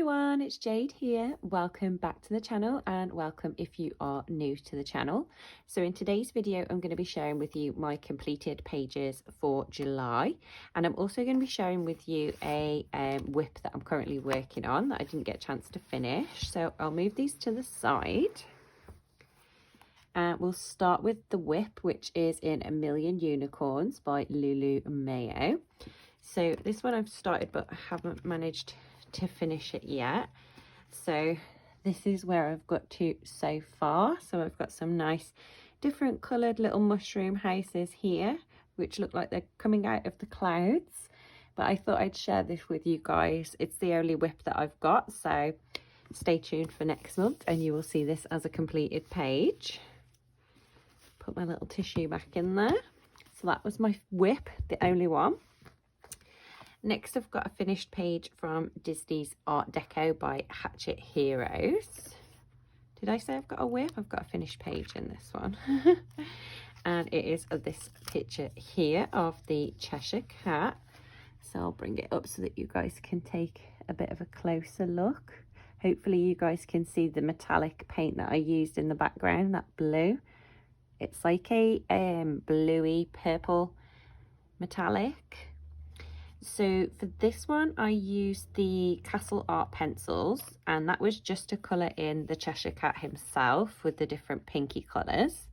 everyone, it's Jade here. Welcome back to the channel and welcome if you are new to the channel. So in today's video, I'm going to be sharing with you my completed pages for July, and I'm also going to be sharing with you a whip that I'm currently working on that I didn't get a chance to finish. So I'll move these to the side. We'll start with the whip, which is in A Million Unicorns by Lulu Mayo. So this one I've started but I haven't managed to finish it yet. So this is where I've got to so far. So I've got some nice different coloured little mushroom houses here, which look like they're coming out of the clouds. But I thought I'd share this with you guys. It's the only whip that I've got, so stay tuned for next month and you will see this as a completed page. Put my little tissue back in there. So that was my whip, the only one. Next, I've got a finished page from Disney's Art Deco by Hatchet Heroes. Did I say I've got a whip? I've got a finished page in this one. And it is of this picture here of the Cheshire Cat. So I'll bring it up so that you guys can take a bit of a closer look. Hopefully you guys can see the metallic paint that I used in the background, that blue. It's like a bluey purple metallic. So for this one, I used the Castle Art pencils, and that was just to colour in the Cheshire Cat himself with the different pinky colours.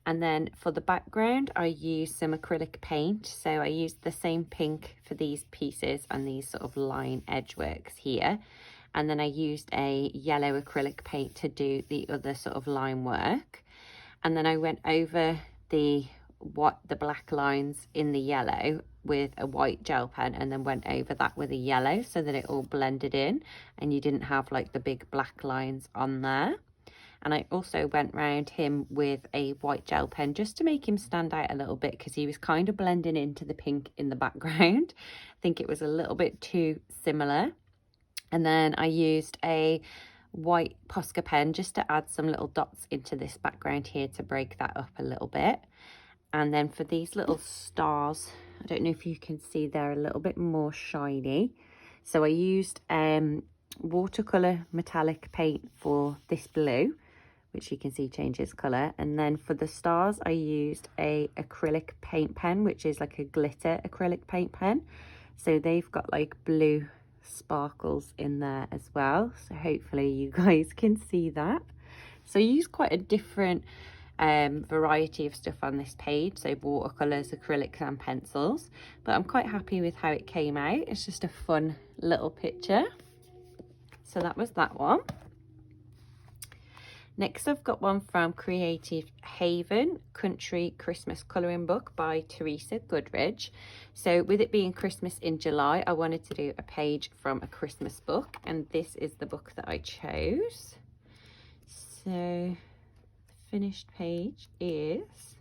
And then for the background, I used some acrylic paint. So I used the same pink for these pieces and these sort of line edge works here. And then I used a yellow acrylic paint to do the other sort of line work. And then I went over the black lines in the yellow with a white gel pen, and then went over that with a yellow so that it all blended in and you didn't have like the big black lines on there. And I also went round him with a white gel pen just to make him stand out a little bit, because he was kind of blending into the pink in the background. I think it was a little bit too similar. And then I used a white Posca pen just to add some little dots into this background here to break that up a little bit. And then for these little stars, I don't know if you can see, they're a little bit more shiny. So I used watercolour metallic paint for this blue, which you can see changes colour. And then for the stars, I used a acrylic paint pen, which is like a glitter acrylic paint pen. So they've got like blue sparkles in there as well. So hopefully you guys can see that. So I used quite a different variety of stuff on this page, so watercolors, acrylics and pencils, but I'm quite happy with how it came out. It's just a fun little picture. So that was that one. Next, I've got one from Creative Haven, Country Christmas Colouring Book by Teresa Goodridge. So with it being Christmas in July, I wanted to do a page from a Christmas book, and this is the book that I chose. So finished page is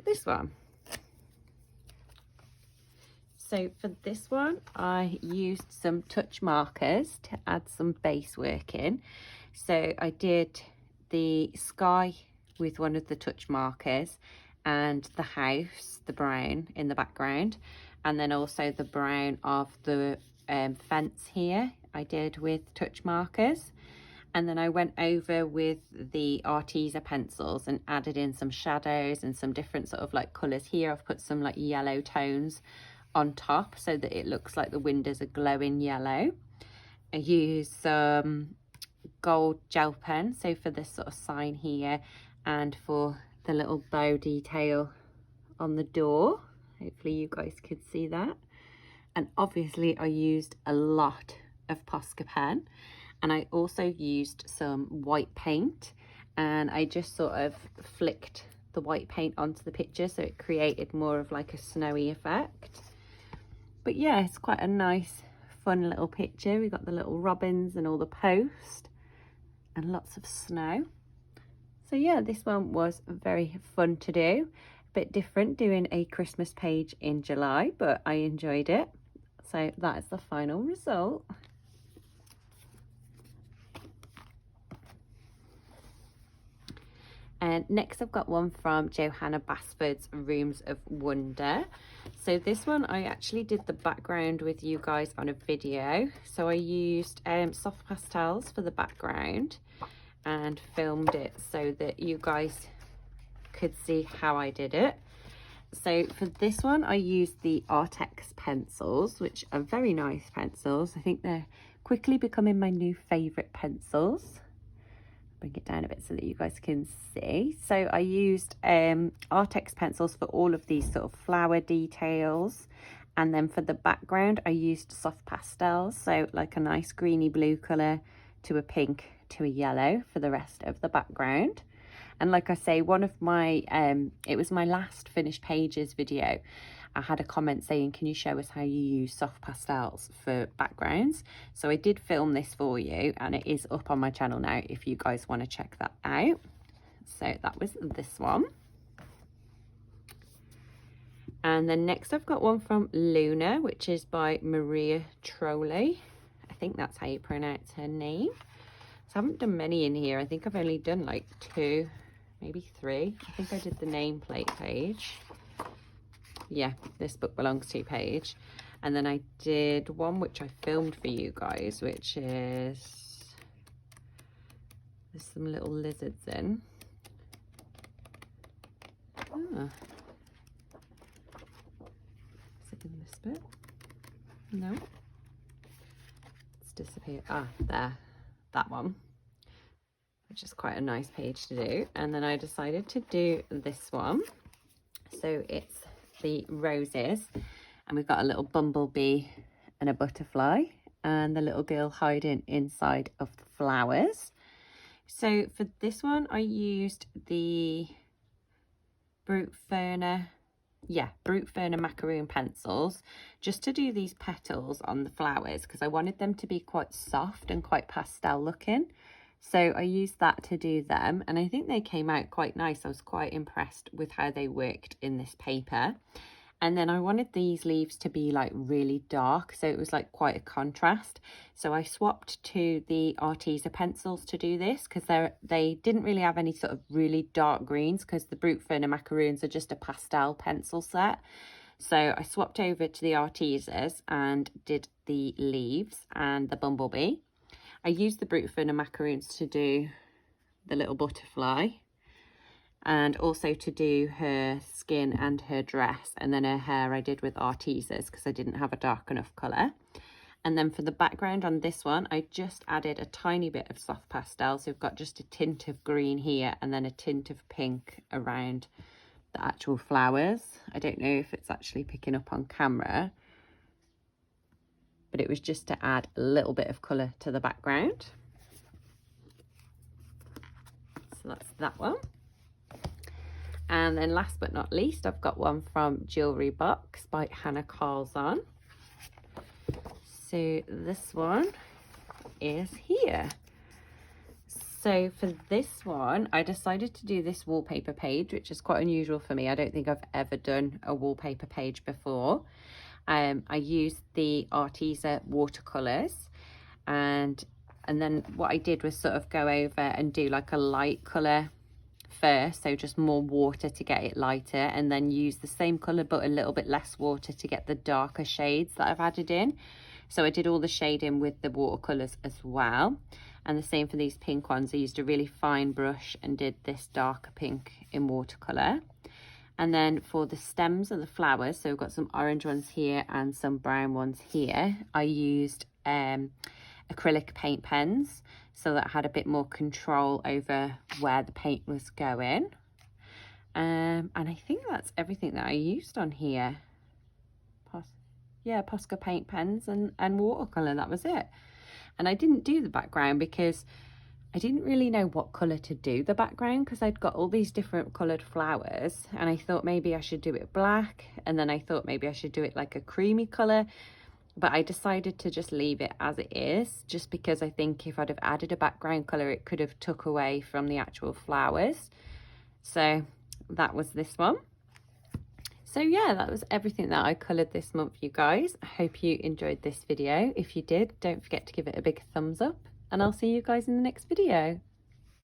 this one. So for this one, I used some touch markers to add some base work in. So I did the sky with one of the touch markers, and the house, the brown in the background, and then also the brown of the fence here I did with touch markers. And then I went over with the Arteza pencils and added in some shadows and some different sort of like colours here. I've put some like yellow tones on top so that it looks like the windows are glowing yellow. I used some gold gel pen, so for this sort of sign here and for the little bow detail on the door. Hopefully you guys could see that. And obviously I used a lot of Posca pen. And I also used some white paint, and I just sort of flicked the white paint onto the picture so it created more of like a snowy effect. But yeah, it's quite a nice fun little picture. We got the little robins and all the post and lots of snow. So yeah, this one was very fun to do. A bit different doing a Christmas page in July, but I enjoyed it. So that is the final result. And next I've got one from Johanna Basford's Rooms of Wonder. So this one I actually did the background with you guys on a video. So I used soft pastels for the background and filmed it so that you guys could see how I did it. So for this one I used the Artex pencils, which are very nice pencils. I think they're quickly becoming my new favourite pencils. Bring it down a bit so that you guys can see. So I used Artex pencils for all of these sort of flower details, and then for the background I used soft pastels, so like a nice greeny blue colour to a pink to a yellow for the rest of the background. And like I say, one of my it was my last finished pages video. I had a comment saying, can you show us how you use soft pastels for backgrounds? So I did film this for you, and it is up on my channel now if you guys want to check that out. So that was this one. And then next I've got one from Luna, which is by Maria Trolley. I think that's how you pronounce her name. So I haven't done many in here. I think I've only done like 2, maybe 3. I think I did the nameplate page. Yeah, this book belongs to page. And then I did one which I filmed for you guys, which is, there's some little lizards in. Ah. Is it in this bit? No. It's disappeared. Ah, there. That one. Which is quite a nice page to do. And then I decided to do this one. So it's the roses, and we've got a little bumblebee and a butterfly and the little girl hiding inside of the flowers. So for this one I used the Brute Ferner macaroon pencils just to do these petals on the flowers, because I wanted them to be quite soft and quite pastel looking. So I used that to do them, and I think they came out quite nice. I was quite impressed with how they worked in this paper. And then I wanted these leaves to be like really dark, so it was like quite a contrast. So I swapped to the Arteza pencils to do this, because they didn't really have any sort of really dark greens, because the Brute Ferner macaroons are just a pastel pencil set. So I swapped over to the Artezas and did the leaves and the bumblebee. I used the Brute Ferner macaroons to do the little butterfly, and also to do her skin and her dress, and then her hair I did with Artezas because I didn't have a dark enough colour. And then for the background on this one I just added a tiny bit of soft pastel, so we've got just a tint of green here and then a tint of pink around the actual flowers. I don't know if it's actually picking up on camera, but it was just to add a little bit of colour to the background. So that's that one. And then last but not least, I've got one from Jewellery Box by Hannah Carlson. So this one is here. So for this one, I decided to do this wallpaper page, which is quite unusual for me. I don't think I've ever done a wallpaper page before. I used the Arteza watercolours, and then what I did was sort of go over and do like a light colour first, so just more water to get it lighter, and then use the same colour but a little bit less water to get the darker shades that I've added in. So I did all the shading with the watercolours as well. And the same for these pink ones. I used a really fine brush and did this darker pink in watercolour. And then for the stems of the flowers, so we've got some orange ones here and some brown ones here, I used acrylic paint pens so that I had a bit more control over where the paint was going. And I think that's everything that I used on here. Posca paint pens and watercolour, that was it. And I didn't do the background because I didn't really know what colour to do the background, because I'd got all these different coloured flowers, and I thought maybe I should do it black, and then I thought maybe I should do it like a creamy colour, but I decided to just leave it as it is, just because I think if I'd have added a background colour it could have took away from the actual flowers. So that was this one. So yeah, that was everything that I coloured this month, you guys. I hope you enjoyed this video. If you did, don't forget to give it a big thumbs up, and I'll see you guys in the next video.